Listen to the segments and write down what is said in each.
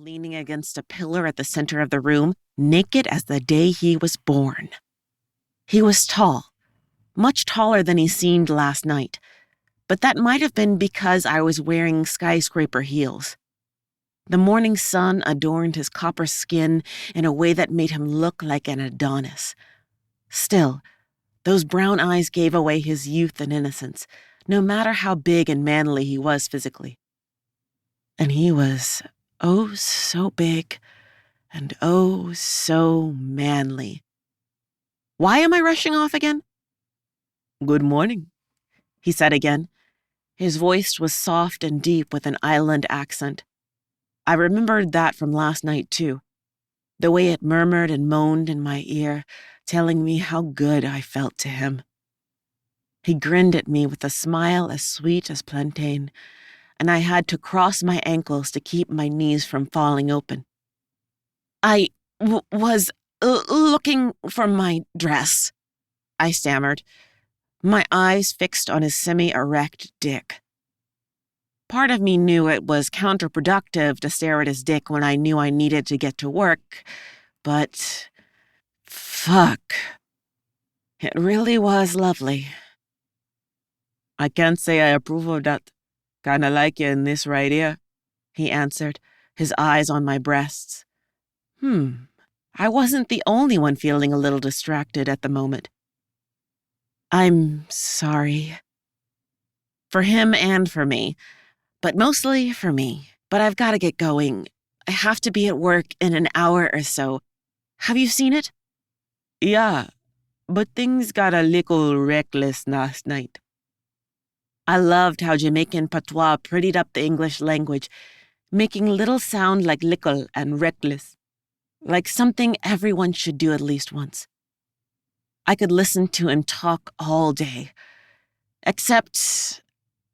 leaning against a pillar at the center of the room, naked as the day he was born. He was tall, much taller than he seemed last night, but that might have been because I was wearing skyscraper heels. The morning sun adorned his copper skin in a way that made him look like an Adonis. Still, those brown eyes gave away his youth and innocence, no matter how big and manly he was physically. And he was oh so big and oh so manly. Why am I rushing off again? Good morning, he said again. His voice was soft and deep with an island accent. I remembered that from last night, too. The way it murmured and moaned in my ear, telling me how good I felt to him. He grinned at me with a smile as sweet as plantain, and I had to cross my ankles to keep my knees from falling open. I was looking for my dress, I stammered, my eyes fixed on his semi-erect dick. Part of me knew it was counterproductive to stare at his dick when I knew I needed to get to work, but fuck, it really was lovely. I can't say I approve of that. Kinda like you in this right here, he answered, his eyes on my breasts. I wasn't the only one feeling a little distracted at the moment. I'm sorry. For him and for me, but mostly for me. But I've got to get going. I have to be at work in an hour or so. Have you seen it? Yeah, but things got a little reckless last night. I loved how Jamaican patois prettied up the English language, making little sound like lickle and reckless, like something everyone should do at least once. I could listen to him talk all day, except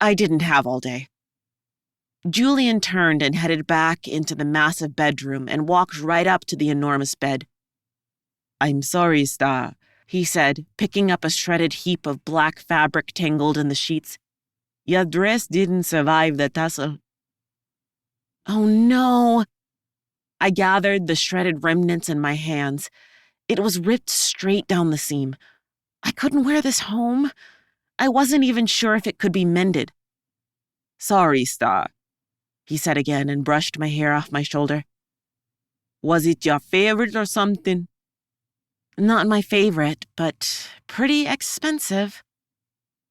I didn't have all day. Julian turned and headed back into the massive bedroom and walked right up to the enormous bed. I'm sorry, Star, he said, picking up a shredded heap of black fabric tangled in the sheets. Your dress didn't survive the tussle. Oh no! I gathered the shredded remnants in my hands. It was ripped straight down the seam. I couldn't wear this home. I wasn't even sure if it could be mended. Sorry, Star, he said again and brushed my hair off my shoulder. Was it your favorite or something? Not my favorite, but pretty expensive.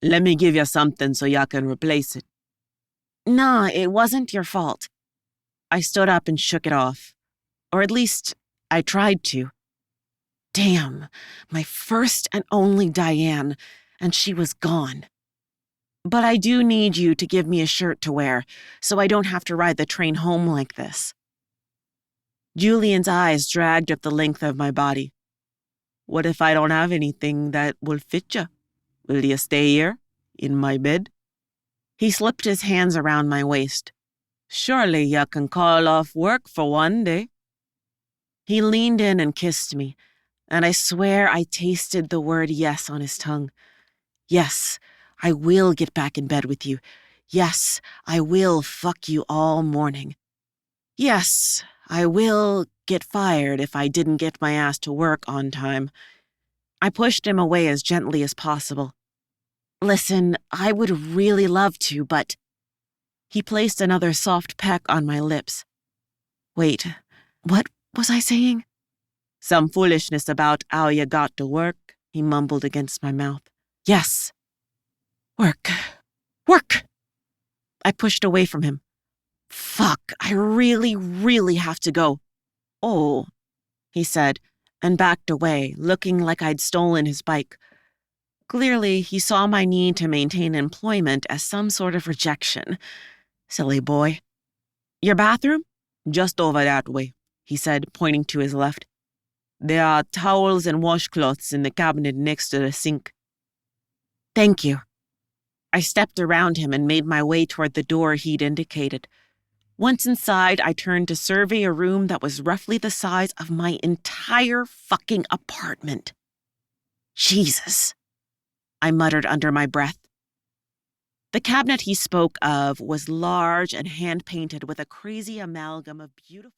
Let me give you something so y'all can replace it. Nah, it wasn't your fault. I stood up and shook it off. Or at least, I tried to. Damn, my first and only Diane, and she was gone. But I do need you to give me a shirt to wear, so I don't have to ride the train home like this. Julian's eyes dragged up the length of my body. What if I don't have anything that will fit you? Will you stay here, in my bed? He slipped his hands around my waist. Surely you can call off work for one day. He leaned in and kissed me, and I swear I tasted the word yes on his tongue. Yes, I will get back in bed with you. Yes, I will fuck you all morning. Yes, I will get fired if I didn't get my ass to work on time. I pushed him away as gently as possible. Listen, I would really love to, but... He placed another soft peck on my lips. Wait, what was I saying? Some foolishness about how you got to work, he mumbled against my mouth. Yes. Work. Work! I pushed away from him. Fuck, I really, really have to go. Oh, he said, and backed away, looking like I'd stolen his bike. Clearly, he saw my need to maintain employment as some sort of rejection. Silly boy. Your bathroom? Just over that way, he said, pointing to his left. There are towels and washcloths in the cabinet next to the sink. Thank you. I stepped around him and made my way toward the door he'd indicated. Once inside, I turned to survey a room that was roughly the size of my entire fucking apartment. Jesus, I muttered under my breath. The cabinet he spoke of was large and hand-painted with a crazy amalgam of beautiful...